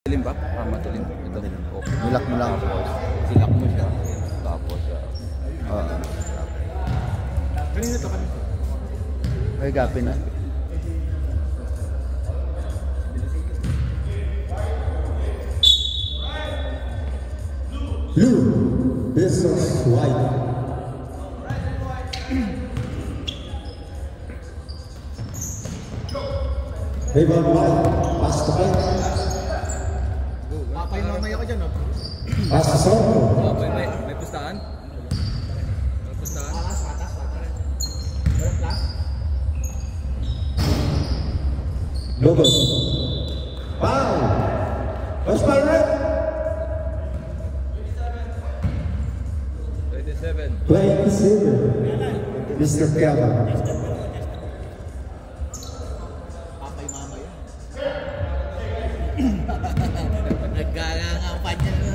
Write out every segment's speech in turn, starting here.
Madilim ba? Madilim. Ito. Okay. Nilak mo lang. Silak mo siya. Tapos, kanina to kanina. Ay, gapin na. Blue versus white. Rebound white. Pass to play. Papay mamaya ko dyan, no? Pass to Soto. oh, may pustahan? May pustahan? Patas. Walang plus? Logos. Foul. First foul red. 27. 27. Mr. Kelvin. Papay mamaya. Nagkakangapan niya na.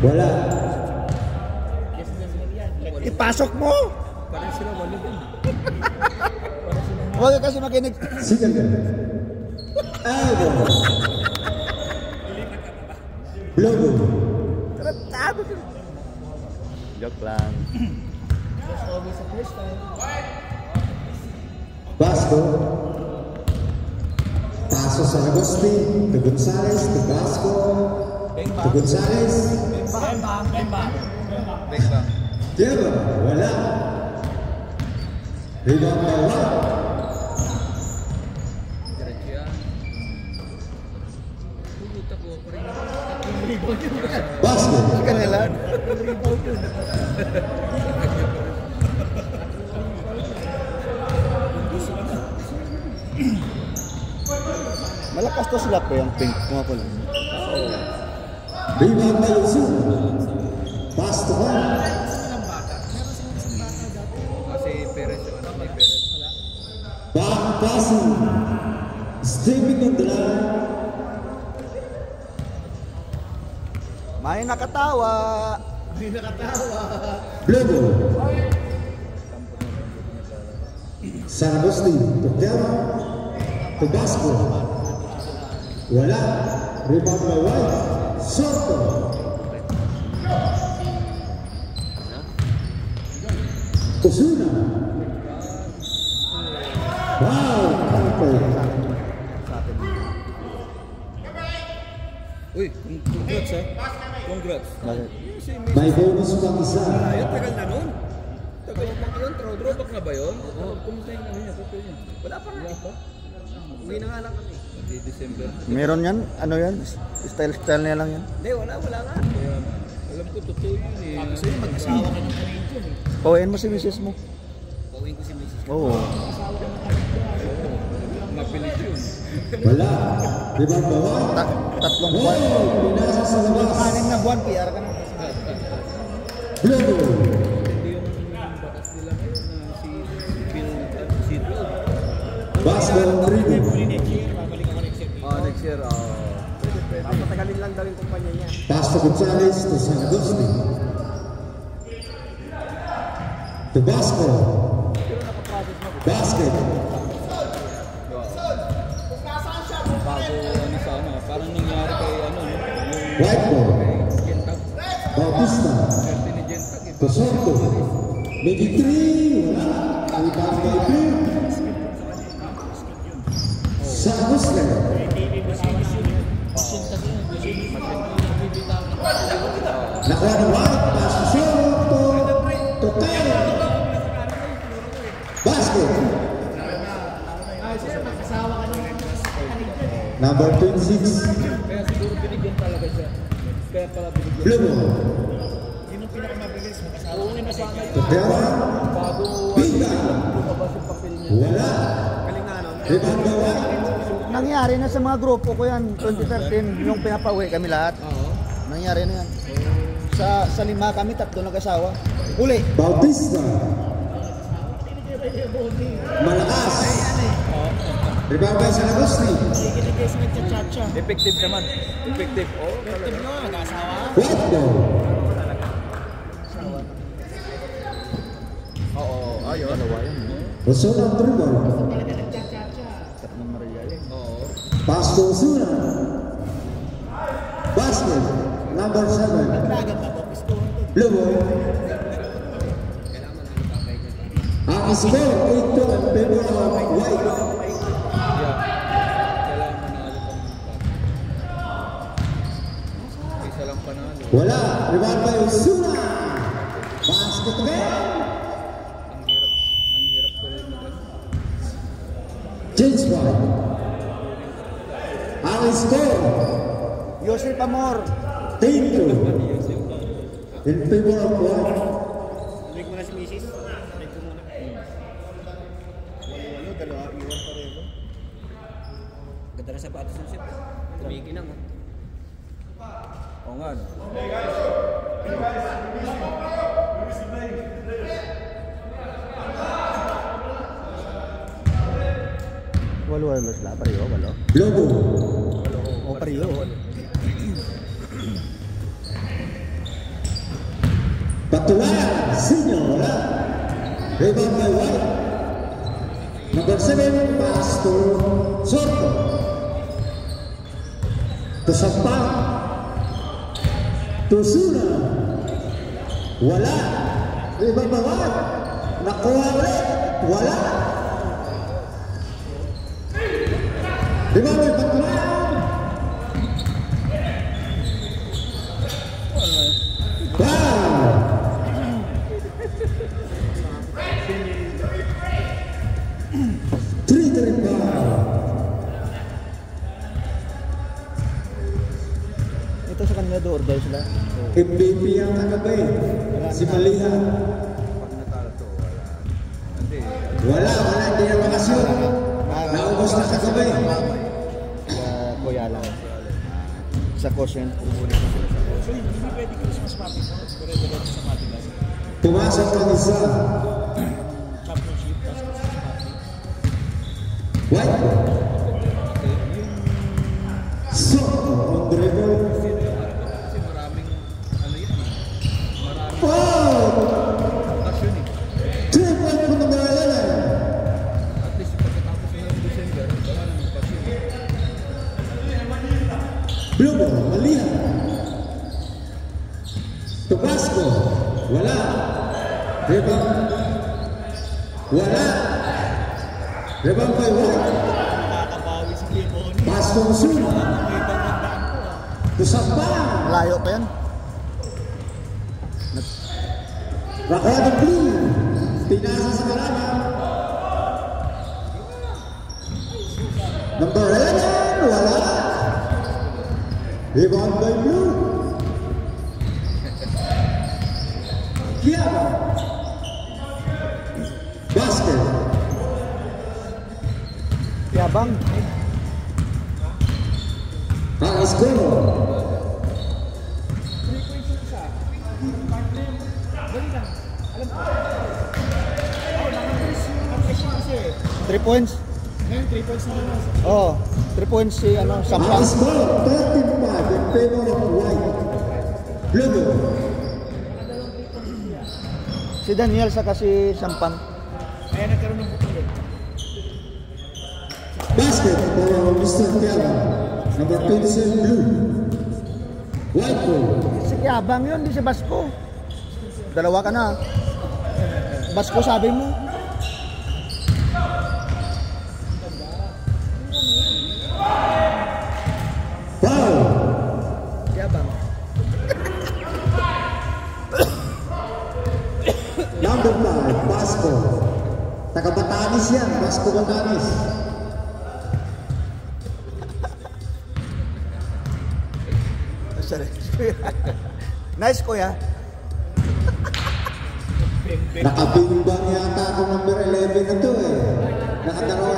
Wala. Ipasok mo! Parang sila walo din. Huwag kasi makinig. Second gun. Elbow. Logo. Tratado ka. Joke lang. That's always the first time. Vasco. Paso sa Agustin. To Gonzales. To Vasco. To Gonzales. Bembang. Diego. Wala. Rebound by one. Diretso yan. Puta ko pa rin. Vasco. Ika nila. Malakas to sila po yung pink. Kumapula. Rebound by Yusuf. Pass to one. Kasi Perez yung anak ni Perez. Back passing. Stepping on the line. May nakatawa. Logo. San Agustin. To Kelvin. To Vasco. Wala. Rebound by white. Soto. Osuna. Wow. Uy, congrats ha. Congrats. Bakit? May bonus pang isa. Ayun, tagal na nun. Tagal pa yun. Throwback na ba yun? Kumusta yung ano niya? Wala pa nga. Uwi na nga lang kami. December. Meron yan? Ano yan? Style niya lang yan? Hindi, wala nga. Kaya, alam ko, totoo yun eh. Sabi sa'yo, mag-asawa ka ng Canadian eh. Pauwiin mo si misis mo. Pauwiin ko si Mrs. Oo. Mapilit yun. Wala. Rebound by white. Tatlong buwan. Pinasa sa labas. 6 na buwan, PR ka na. Logo. Hindi yung batas nila ngayon na si Phil Sidro. Vasco Rodrigo. Babalik ako next year. Next year. Pwede. Matagalin lang daw yung kumpanya niya. Pass to Gonzales to San Agustin. To Vasco. Basket. Bago ano sa ano, parang nangyari kay ano, yung White ball. Gentag. Bautista. Swerte ni Gentag. To Soto. Maybe three. Wala. Rebound by blue. San Agustin. Nakuha ng white. Pass to Soto. To Taylor. Basket. Number 26. Kaya siguro binigyan talaga siya. Kaya pala binigyan. Blue ball. Yun ang pinakamabilis. Mag-asawa ko na sana yun. To Taylor. Bago Binga. lumabas yung papel niya. Wala. Galing na ano. Rebound by white. Nangyari na sa mga grupo ko yan. 2013, yung pinapauwi kami lahat. Oo. Nangyari na yan. Sa 5 kami, 3 nag-asawa. Uli. Bautista. Malakas. Rebound by San Agustin. Kinikis nagcha-cha-cha. Effective naman. Effective. Oh, Effective no, mag-asawa. White ball. Oo, ayun. Dalawa yan. Osuna dribble. Ng Maria yan. Oo. Pass to Osuna. Basket. Number 7. Blue ball. Ang score 8 to in favor of White. Yeah. Kailangan manalo pa. Isa lang panalo. Wala. Rebound by Osuna. Basket again. Ang hirap tuloy mag-ano. James White. Ang score Yosef Amor. 10 to in favor of White. Lig mo na si Mrs. Lig ko muna. Walo, dalawa, iwan pa rin. Ganda na sapatos ng ship. Kumikinang. Oo nga. No? Walo ano sila? Pariyo, walo. Lobo. O, pariyo. Patulan. Senior. Wala. Rebound by White. Number 7. Pass to Soto. To Sampang. To Suna. Wala. Rebound by White. Nakuha ulit. Wala. Rebound by Patulan. Wow. Three to Ito sa kanila do or die sila. MVP ang kagabay. Si Maliha. Pag natalo to, wala. Hindi. Wala. Hindi na makasyon. Naubos na kagabay. Sa Kuya lang. Sa Cosent. So, hindi pwede Christmas party mo. Dire-diretso sa Matigas. Pumasok ang isa. Championship, tapos Christmas party. White. Soto on dribble. Kasi maraming, ano yan eh. Maraming Wow! okasyon eh. 3 point from the Maralala. At least pagkatapos na ng December, wala nang okasyon eh. Blue ball. Maliha. Tabasco. Wala. Rebound. Wala. Rebound by White. Nakakabawi si Clemoni. Pass to Osuna. May pagkandaan ko ah. To Sampang. Layo pa yan. Rakada Blue. Pinasa sa kalaban. Number 11. Wala. Rebound by Blue. Kiaba. Basket. Yabang. Ang score. Dali lang. Alam ko. Oh, nakapres kasi. 3 points. Ngayon, 3 points na lang. Oh, 3 points si ano, Ang Sampang. score. 13-5 in favor of White. Blue. Si Daniel sa kasi Sampang. Kaya nagkaroon ng bukol eh. Basket for Mr. Kiaba. Number 27 Blue. White ball. Si Yabang yun, di si Basko. Dalawa ka na. Basko sabi mo. Foul. Yabang. Number 5, Basco. Taga Batanes yan, Basco Batanes. Sorry. Nice kuya. Nakabimbang yata ako number 11 na to eh. Nakadalawa.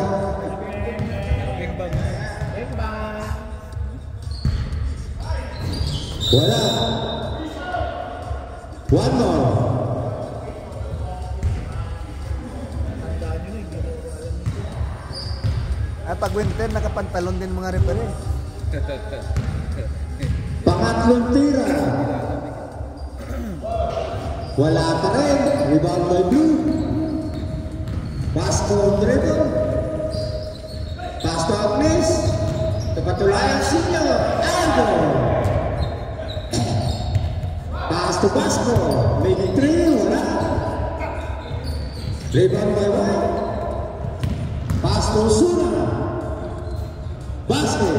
Wala. One more. Pag winter, nakapantalon din mga referee. Pangatlong tira. Wala pa rin. Rebound by Blue. Basco dribble. Basco Agnes. Kapatulayan Senior. Aldo. Pass to Basco. Maybe 3. Wala. Rebound by White. Pass to Osuna. Basket.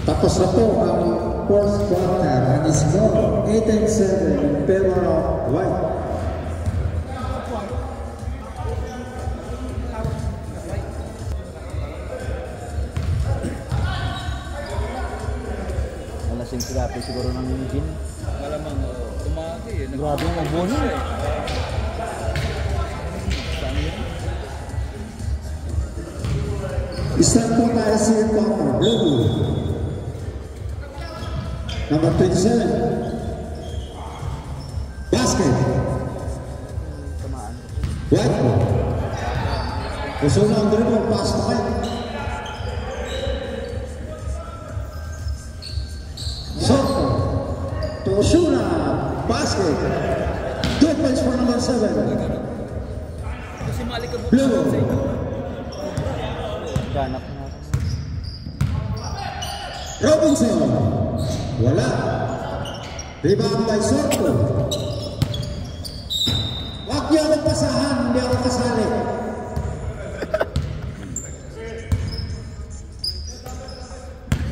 Tapos na po ang fourth quarter and score 8-7 in favor of White. Malasing sirapi siguro ng engine. Malamang tumagi eh. Grabe yung abono. Start po tayo sa quarter. Blue. Number 27. Basket. White ball. Osuna ang dribble. Pass to White. Soto. To Osuna. Basket. Good points for number 7. Kasi mali ka Blue. Ganap na. Robinson. Wala. Rebound by Soto. Huwag niyo akong pasahan, hindi ako kasali.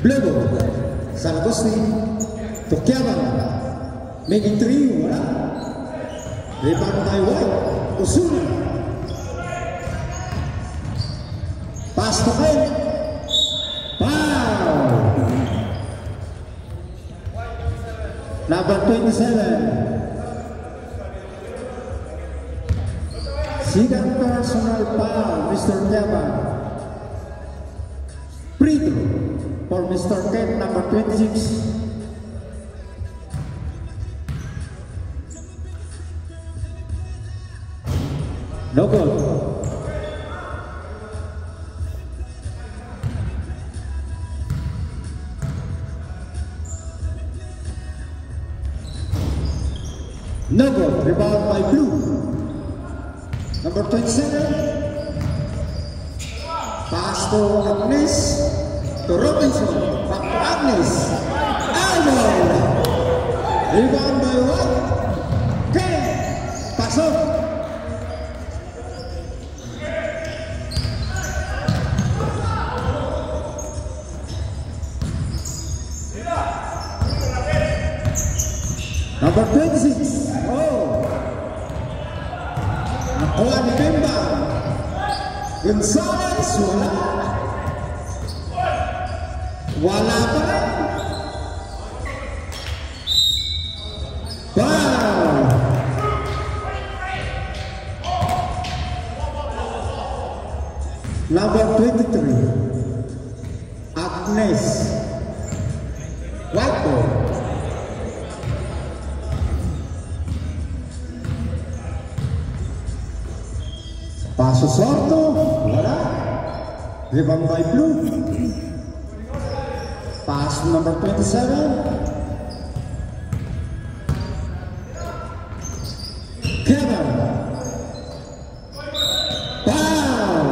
Blue. Salgosti. Tukyaman. Making 3. Wala. Rebound by White. Osuna. Pass to White. Foul. Number 27. Second personal foul, Mr. Teban. Free throw for Mr. Ted, number 26. No good. No good. Rebound by Blue. Number 27. Pass to Agnes. To Robinson. Back to Agnes. Aldo. Rebound by White. Okay. Pass off. Number 26. Oh. Nakuha ni Pemba. Gonzales. Wala. Wala pa rin. Wow. Number 23. Agnes. White ball. Paso Sorto, wala. Rebound by Blue. Pass number 27. Kevin. Foul.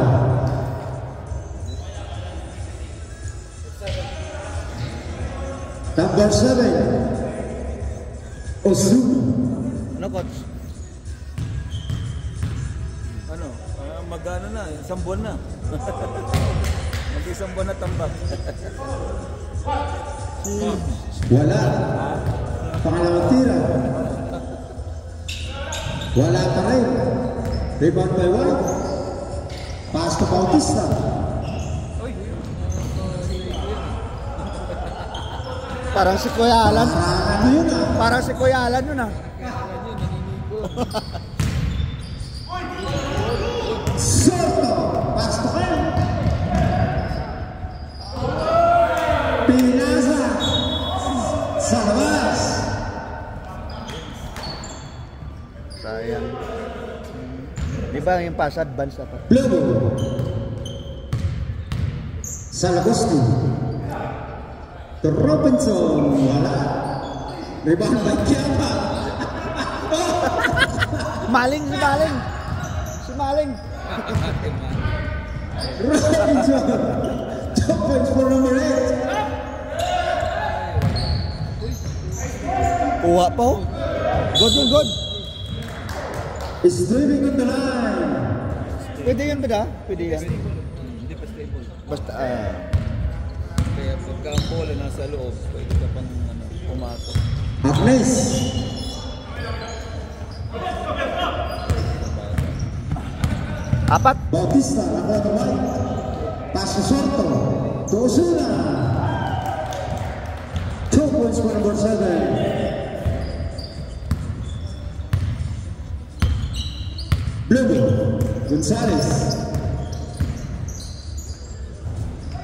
Number 7. Osuna. Ano, coach? Ano? Magano na, isang buwan na. Mag-isang buwan na tambak. Wala. Pangalawang tira. Wala pa rin. Rebound by White. Pass to Bautista. Parang si Kuya Alan. Ano yun ah? Parang si Kuya Alan yun ah. Sorto. Pass to Kyle. Pinasa. Sa labas. Sayang. Di ba yung pass advance dapat? Blue. Salagosti. To Robinson, wala. Rebound by Kiapa. Maling, si Maling. Si Maling. Robinson. 2 points for number 8. Kuha pa oh. Good yun, good. Is driving on the line. Pwede yan ba? Pwede yan. Hindi pa stable. Basta, Kaya pagka ang bola nasa loob, pwede ka pang pumatok. Agnes. apat. Bautista, nako the right. Pass to Soto. To Osuna. 2 points for number 7. Blooming. Gonzalez.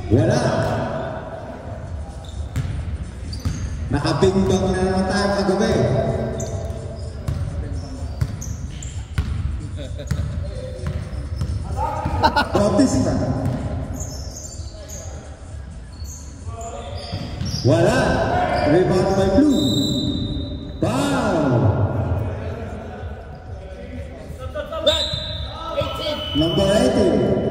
Wala. Nakabingbang na naman tayo kagabi. Bautista. Wala. Rebound by Blue. Foul. Number 18.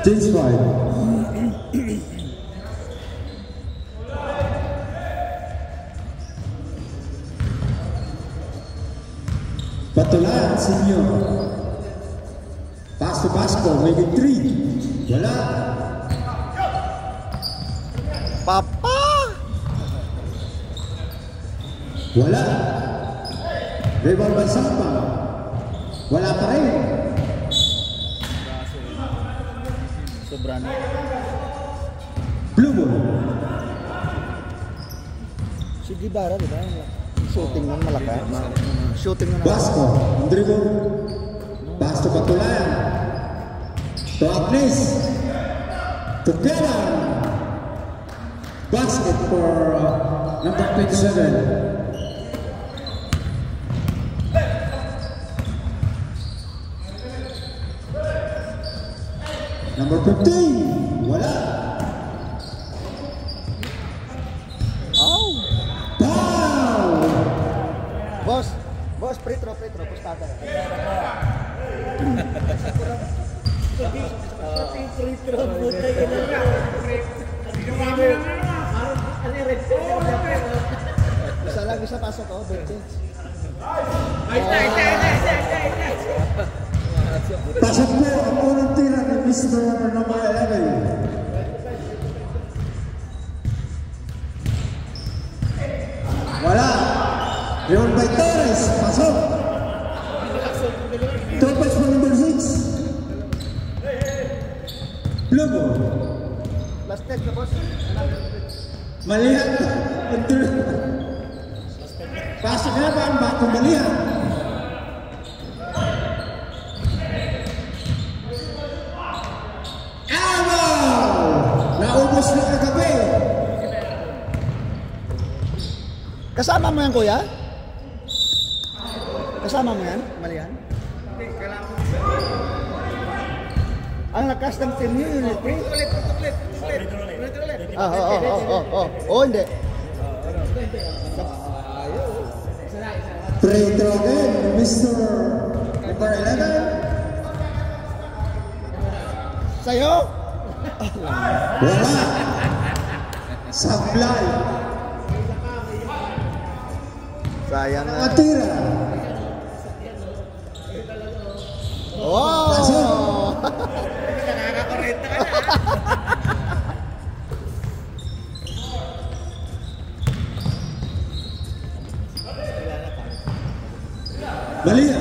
James White. Patulan, senior. Pass to Pasco, make it 3. Wala. Papa! Wala. Rebound by Sampa. Wala pa rin. Sobra na. Blue ball. Si Gibara, di ba? Shooting nun malaki. Shooting nun. Pasco, dribble. Pass to Patulan. To Agnes. To Kevin. Basket for number 27. Number 15. Wala. Oh! Foul. Boss, pretro, pustada. Isa pasok oh, bench. Pasok po ang unang tira ni Mr. Number 11. Wala. Leon by Torres. Pasok. 2 points for number 6. Lugo. Last net na boss. Malihat. Pasok na ba ang bato malihat? Naubos na kagabi. Kasama mo yan, kuya? Kasama mo yan? Malihan? Ang lakas ng team niyo, unit 3? Ulit. Oo, hindi. Free throw again, Mr. Number 11. Sa'yo? Wala. Sablay. Sayang na. Matira. Wow! Nakakakorenta ka na. Malia.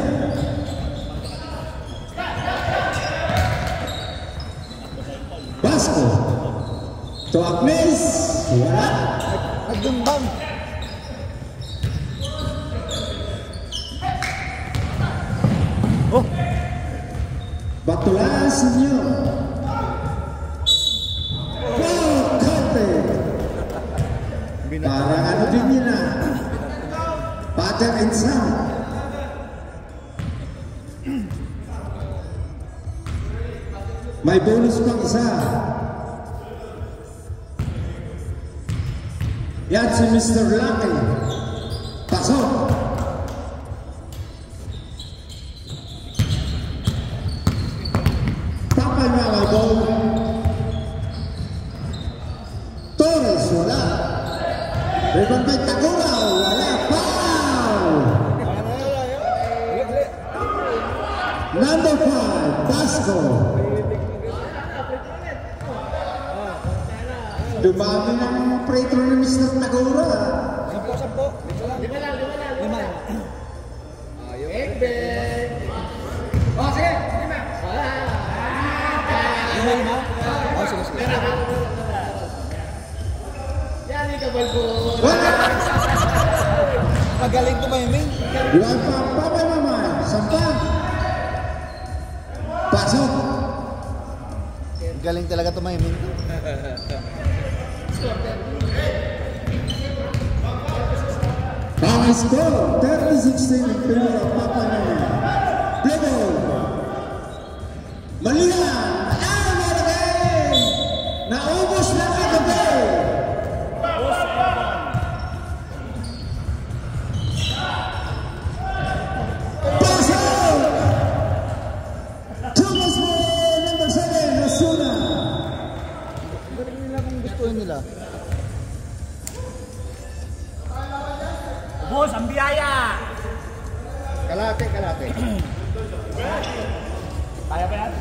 Basco. To Agnes. Wala. Nagdumbang. Oh! Batulan, senyor. Wow, kante. Parang ano din yun ah. Father and son. May bonus pang isa. Yan si Mr. Lucky. Pasok. Tapal na ang ball. Torres, wala. Rebound by Tagura, wala. Foul! Number 5, Basco. Dumami ng free throw ni Mr. Tagura. Sampo. Lima. Ayun. Oh, sige. Lima. Oh, sige. Yan, ikabal ko. Magaling tumiming. Buwan pa, Papa Mama. Sampa. Pasok. Galing talaga tumiming. High score, 30-16 in favor of Papa Mama. Play ball. Malihan. Malagay. Naubos na kagabi. Pasok. Thomas Moore, number 7, Asuna. Galing nila kung gustuhin nila. Boss, ang biyaya! Kalate. Kaya ba yan?